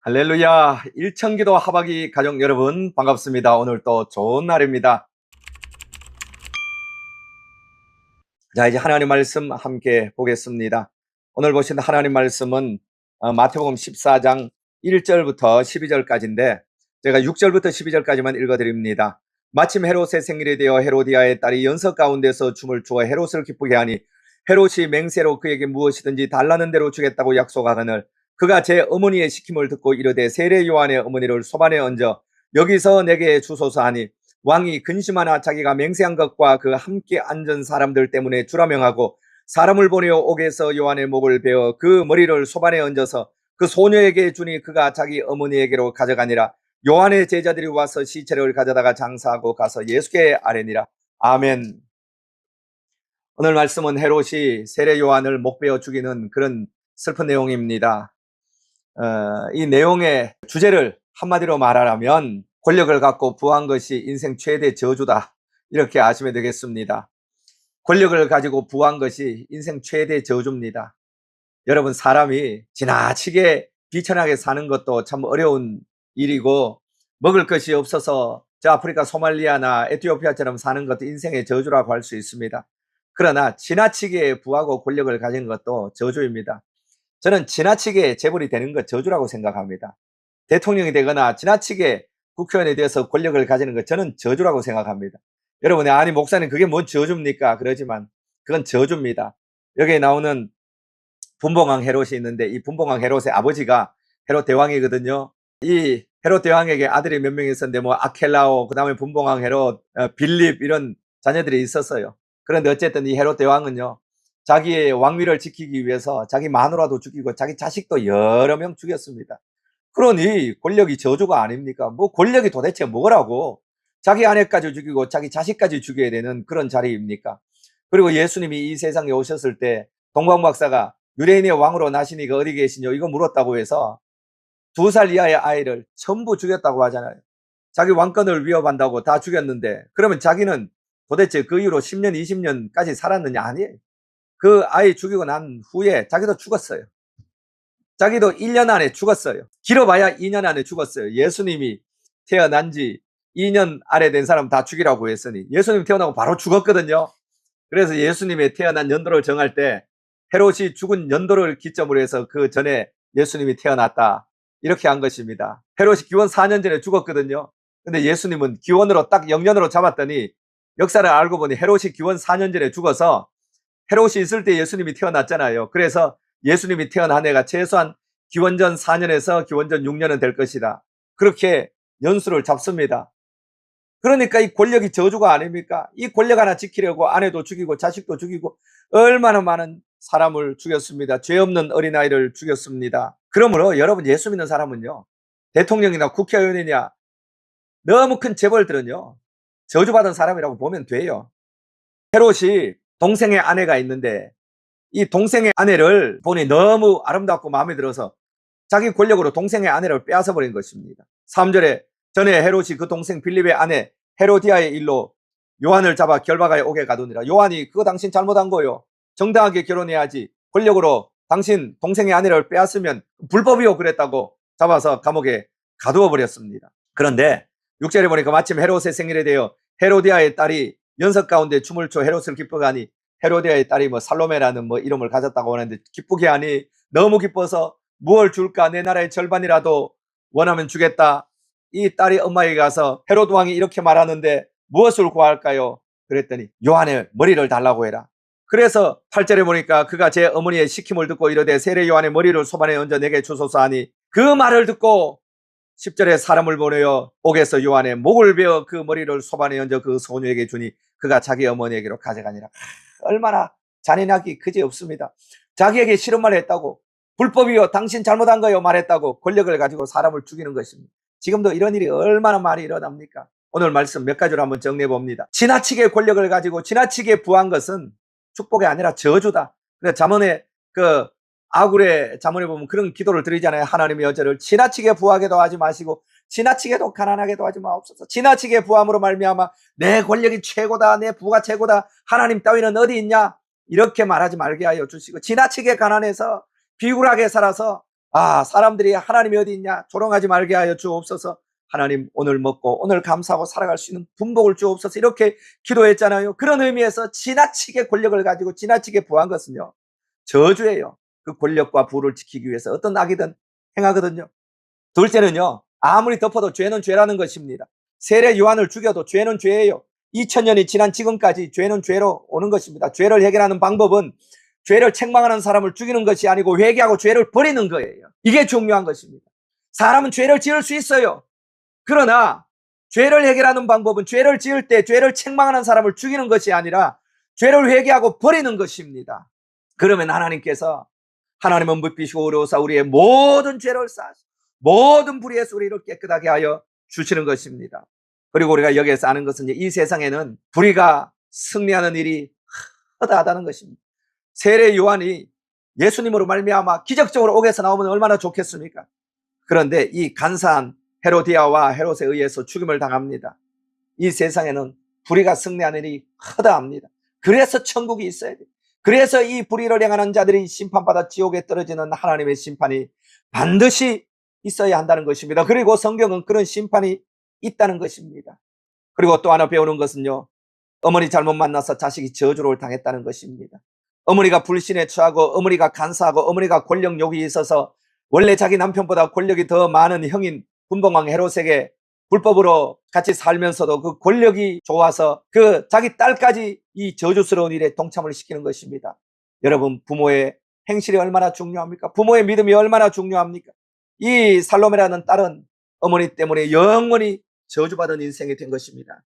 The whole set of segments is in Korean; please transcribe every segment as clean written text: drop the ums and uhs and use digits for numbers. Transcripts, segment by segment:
할렐루야. 일천기도 하박이 가족 여러분 반갑습니다. 오늘 또 좋은 날입니다. 자, 이제 하나님 말씀 함께 보겠습니다. 오늘 보신 하나님 말씀은 마태복음 14장 1절부터 12절까지인데 제가 6절부터 12절까지만 읽어드립니다. 마침 헤롯의 생일이 되어 헤로디아의 딸이 연석 가운데서 춤을 추어 헤롯을 기쁘게 하니 헤롯이 맹세로 그에게 무엇이든지 달라는 대로 주겠다고 약속하거늘 그가 제 어머니의 시킴을 듣고 이르되 세례 요한의 어머니를 소반에 얹어 여기서 내게 주소서 하니 왕이 근심하나 자기가 맹세한 것과 그 함께 앉은 사람들 때문에 주라 명하고 사람을 보내어 옥에서 요한의 목을 베어 그 머리를 소반에 얹어서 그 소녀에게 주니 그가 자기 어머니에게로 가져가니라. 요한의 제자들이 와서 시체를 가져다가 장사하고 가서 예수께 아뢰니라. 아멘. 오늘 말씀은 헤롯이 세례 요한을 목베어 죽이는 그런 슬픈 내용입니다. 이 내용의 주제를 한마디로 말하라면 권력을 갖고 부한 것이 인생 최대 저주다, 이렇게 아시면 되겠습니다. 권력을 가지고 부한 것이 인생 최대 저주입니다. 여러분, 사람이 지나치게 비천하게 사는 것도 참 어려운 일이고 먹을 것이 없어서 저 아프리카 소말리아나 에티오피아처럼 사는 것도 인생의 저주라고 할 수 있습니다. 그러나 지나치게 부하고 권력을 가진 것도 저주입니다. 저는 지나치게 재벌이 되는 것 저주라고 생각합니다. 대통령이 되거나 지나치게 국회의원이 되어서 권력을 가지는 것 저는 저주라고 생각합니다. 여러분이 아니 목사님 그게 뭔 저주입니까? 그러지만 그건 저주입니다. 여기에 나오는 분봉왕 헤롯이 있는데 이 분봉왕 헤롯의 아버지가 헤롯 대왕이거든요. 이 헤롯 대왕에게 아들이 몇 명 있었는데 뭐 아켈라오, 그 다음에 분봉왕 헤롯, 빌립 이런 자녀들이 있었어요. 그런데 어쨌든 이 헤롯 대왕은요, 자기의 왕위를 지키기 위해서 자기 마누라도 죽이고 자기 자식도 여러 명 죽였습니다. 그러니 권력이 저주가 아닙니까? 뭐 권력이 도대체 뭐라고 자기 아내까지 죽이고 자기 자식까지 죽여야 되는 그런 자리입니까? 그리고 예수님이 이 세상에 오셨을 때 동방박사가 유대인의 왕으로 나시니가 어디 계시냐 이거 물었다고 해서 2살 이하의 아이를 전부 죽였다고 하잖아요. 자기 왕권을 위협한다고 다 죽였는데 그러면 자기는 도대체 그 이후로 10년 20년까지 살았느냐? 아니에요. 그 아이 죽이고 난 후에 자기도 죽었어요. 자기도 1년 안에 죽었어요. 길어봐야 2년 안에 죽었어요. 예수님이 태어난 지 2년 아래 된 사람 다 죽이라고 했으니 예수님 태어나고 바로 죽었거든요. 그래서 예수님의 태어난 연도를 정할 때 헤롯이 죽은 연도를 기점으로 해서 그 전에 예수님이 태어났다, 이렇게 한 것입니다. 헤롯이 기원 4년 전에 죽었거든요. 근데 예수님은 기원으로 딱 영년으로 잡았더니 역사를 알고 보니 헤롯이 기원 4년 전에 죽어서 헤롯이 있을 때 예수님이 태어났잖아요. 그래서 예수님이 태어난 해가 최소한 기원전 4년에서 기원전 6년은 될 것이다, 그렇게 연수를 잡습니다. 그러니까 이 권력이 저주가 아닙니까? 이 권력 하나 지키려고 아내도 죽이고 자식도 죽이고 얼마나 많은 사람을 죽였습니다. 죄 없는 어린아이를 죽였습니다. 그러므로 여러분, 예수 믿는 사람은요, 대통령이나 국회의원이냐 너무 큰 재벌들은요 저주받은 사람이라고 보면 돼요. 헤롯이 동생의 아내가 있는데 이 동생의 아내를 보니 너무 아름답고 마음에 들어서 자기 권력으로 동생의 아내를 빼앗아 버린 것입니다. 3절에 전에 헤롯이 그 동생 빌립의 아내 헤로디아의 일로 요한을 잡아 결박하여 옥에 가두니라. 요한이 그거 당신 잘못한 거요, 정당하게 결혼해야지, 권력으로 당신 동생의 아내를 빼앗으면 불법이요, 그랬다고 잡아서 감옥에 가두어 버렸습니다. 그런데 6절에 보니까 마침 헤롯의 생일에 대여 헤로디아의 딸이 연석 가운데 춤을 춰 헤롯을 기쁘게 하니 헤로디아의 딸이 뭐 살로메라는 뭐 이름을 가졌다고 하는데 기쁘게 하니 너무 기뻐서 무엇을 줄까, 내 나라의 절반이라도 원하면 주겠다. 이 딸이 엄마에게 가서 헤롯 왕이 이렇게 말하는데 무엇을 구할까요? 그랬더니 요한의 머리를 달라고 해라. 그래서 8절에 보니까 그가 제 어머니의 시킴을 듣고 이르되 세례 요한의 머리를 소반에 얹어 내게 주소서 하니 그 말을 듣고 10절에 사람을 보내어 옥에서 요한의 목을 베어 그 머리를 소반에 얹어 그 소녀에게 주니 그가 자기 어머니에게로 가져가니라. 얼마나 잔인하기 그지없습니다. 자기에게 싫은 말을 했다고, 불법이요 당신 잘못한 거요 말했다고 권력을 가지고 사람을 죽이는 것입니다. 지금도 이런 일이 얼마나 많이 일어납니까? 오늘 말씀 몇 가지로 한번 정리해 봅니다. 지나치게 권력을 가지고 지나치게 부한 것은 축복이 아니라 저주다. 그래서 잠언에 그 아굴의 잠언에 보면 그런 기도를 드리잖아요. 하나님의 여자를 지나치게 부하게도 하지 마시고 지나치게도 가난하게도 하지 마옵소서. 지나치게 부함으로 말미암아 내 권력이 최고다, 내 부가 최고다, 하나님 따위는 어디 있냐, 이렇게 말하지 말게 하여 주시고 지나치게 가난해서 비굴하게 살아서 사람들이 하나님이 어디 있냐 조롱하지 말게 하여 주옵소서. 하나님 오늘 먹고 오늘 감사하고 살아갈 수 있는 분복을 주옵소서. 이렇게 기도했잖아요. 그런 의미에서 지나치게 권력을 가지고 지나치게 부한 것은요, 저주예요. 그 권력과 부를 지키기 위해서 어떤 악이든 행하거든요. 둘째는요, 아무리 덮어도 죄는 죄라는 것입니다. 세례 요한을 죽여도 죄는 죄예요. 2000년이 지난 지금까지 죄는 죄로 오는 것입니다. 죄를 해결하는 방법은 죄를 책망하는 사람을 죽이는 것이 아니고 회개하고 죄를 버리는 거예요. 이게 중요한 것입니다. 사람은 죄를 지을 수 있어요. 그러나 죄를 해결하는 방법은 죄를 지을 때 죄를 책망하는 사람을 죽이는 것이 아니라 죄를 회개하고 버리는 것입니다. 그러면 하나님께서, 하나님은 묻히시고 의로우사 우리의 모든 죄를 사하시고 모든 불의에서 우리를 깨끗하게 하여 주시는 것입니다. 그리고 우리가 여기에서 아는 것은 이 세상에는 불의가 승리하는 일이 허다하다는 것입니다. 세례 요한이 예수님으로 말미암아 기적적으로 옥에서 나오면 얼마나 좋겠습니까? 그런데 이 간사한 헤로디아와 헤롯에 의해서 죽임을 당합니다. 이 세상에는 불의가 승리하는 일이 허다합니다. 그래서 천국이 있어야 돼요. 그래서 이 불의를 행하는 자들이 심판받아 지옥에 떨어지는 하나님의 심판이 반드시 있어야 한다는 것입니다. 그리고 성경은 그런 심판이 있다는 것입니다. 그리고 또 하나 배우는 것은요, 어머니 잘못 만나서 자식이 저주를 당했다는 것입니다. 어머니가 불신에 처하고 어머니가 간사하고 어머니가 권력욕이 있어서 원래 자기 남편보다 권력이 더 많은 형인 분봉왕 헤롯에게 불법으로 같이 살면서도 그 권력이 좋아서 그 자기 딸까지 이 저주스러운 일에 동참을 시키는 것입니다. 여러분, 부모의 행실이 얼마나 중요합니까? 부모의 믿음이 얼마나 중요합니까? 이 살로메라는 딸은 어머니 때문에 영원히 저주받은 인생이 된 것입니다.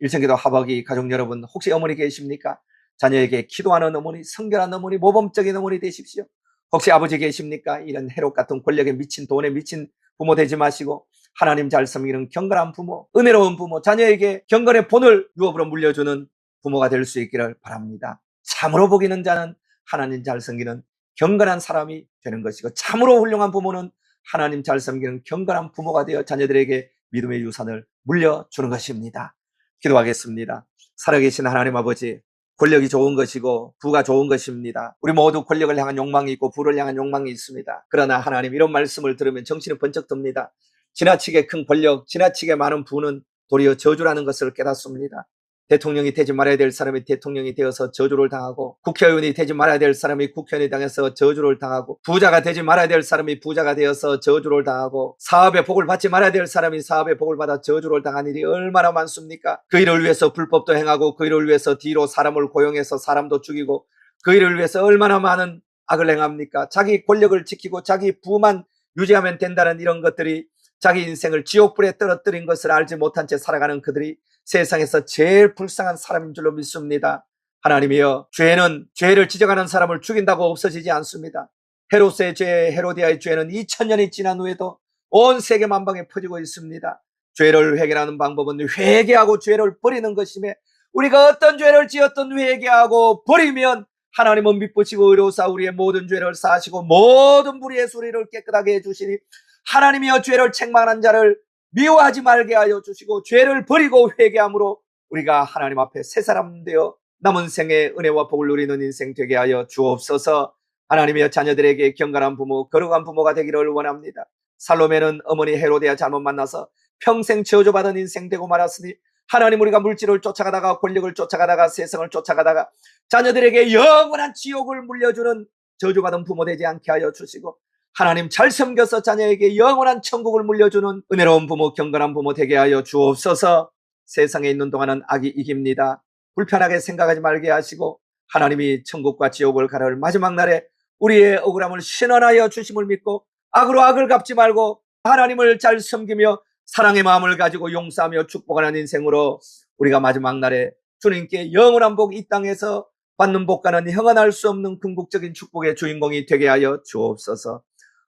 일천기도 하박이 가족 여러분, 혹시 어머니 계십니까? 자녀에게 기도하는 어머니, 성결한 어머니, 모범적인 어머니 되십시오. 혹시 아버지 계십니까? 이런 헤롯 같은 권력에 미친, 돈에 미친 부모 되지 마시고 하나님 잘 섬기는 경건한 부모, 은혜로운 부모, 자녀에게 경건의 본을 유업으로 물려주는 부모가 될 수 있기를 바랍니다. 참으로 복 있는 자는 하나님 잘 섬기는 경건한 사람이 되는 것이고, 참으로 훌륭한 부모는 하나님 잘 섬기는 경건한 부모가 되어 자녀들에게 믿음의 유산을 물려주는 것입니다. 기도하겠습니다. 살아계신 하나님 아버지, 권력이 좋은 것이고 부가 좋은 것입니다. 우리 모두 권력을 향한 욕망이 있고 부를 향한 욕망이 있습니다. 그러나 하나님, 이런 말씀을 들으면 정신이 번쩍 듭니다. 지나치게 큰 권력, 지나치게 많은 부는 도리어 저주라는 것을 깨닫습니다. 대통령이 되지 말아야 될 사람이 대통령이 되어서 저주를 당하고, 국회의원이 되지 말아야 될 사람이 국회의원이 당해서 저주를 당하고, 부자가 되지 말아야 될 사람이 부자가 되어서 저주를 당하고, 사업의 복을 받지 말아야 될 사람이 사업의 복을 받아 저주를 당한 일이 얼마나 많습니까? 그 일을 위해서 불법도 행하고, 그 일을 위해서 뒤로 사람을 고용해서 사람도 죽이고, 그 일을 위해서 얼마나 많은 악을 행합니까? 자기 권력을 지키고 자기 부만 유지하면 된다는 이런 것들이 자기 인생을 지옥불에 떨어뜨린 것을 알지 못한 채 살아가는 그들이 세상에서 제일 불쌍한 사람인 줄로 믿습니다. 하나님이여, 죄는 죄를 지적하는 사람을 죽인다고 없어지지 않습니다. 헤롯의 죄, 헤로디아의 죄는 2000년이 지난 후에도 온 세계 만방에 퍼지고 있습니다. 죄를 해결하는 방법은 회개하고 죄를 버리는 것이며, 우리가 어떤 죄를 지었든 회개하고 버리면 하나님은 미쁘시고 의로우사 우리의 모든 죄를 사하시고 모든 불의의 소리를 깨끗하게 해주시니, 하나님이여, 죄를 책망하는 자를 미워하지 말게 하여 주시고 죄를 버리고 회개함으로 우리가 하나님 앞에 새 사람 되어 남은 생에 은혜와 복을 누리는 인생 되게 하여 주옵소서. 하나님이여, 자녀들에게 경건한 부모, 거룩한 부모가 되기를 원합니다. 살로메는 어머니 헤로데아 잘못 만나서 평생 저주받은 인생 되고 말았으니, 하나님, 우리가 물질을 쫓아가다가 권력을 쫓아가다가 세상을 쫓아가다가 자녀들에게 영원한 지옥을 물려주는 저주받은 부모 되지 않게 하여 주시고, 하나님, 잘 섬겨서 자녀에게 영원한 천국을 물려주는 은혜로운 부모, 경건한 부모 되게 하여 주옵소서. 세상에 있는 동안은 악이 이깁니다. 불편하게 생각하지 말게 하시고, 하나님이 천국과 지옥을 가를 마지막 날에 우리의 억울함을 신원하여 주심을 믿고 악으로 악을 갚지 말고 하나님을 잘 섬기며 사랑의 마음을 가지고 용서하며 축복하는 인생으로 우리가 마지막 날에 주님께 영원한 복, 이 땅에서 받는 복과는 형언할 수 없는 궁극적인 축복의 주인공이 되게 하여 주옵소서.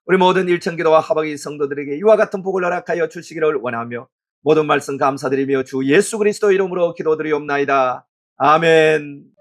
우리 모든 일천기도와 하박이 성도들에게 이와 같은 복을 허락하여 주시기를 원하며 모든 말씀 감사드리며 주 예수 그리스도 이름으로 기도드리옵나이다. 아멘.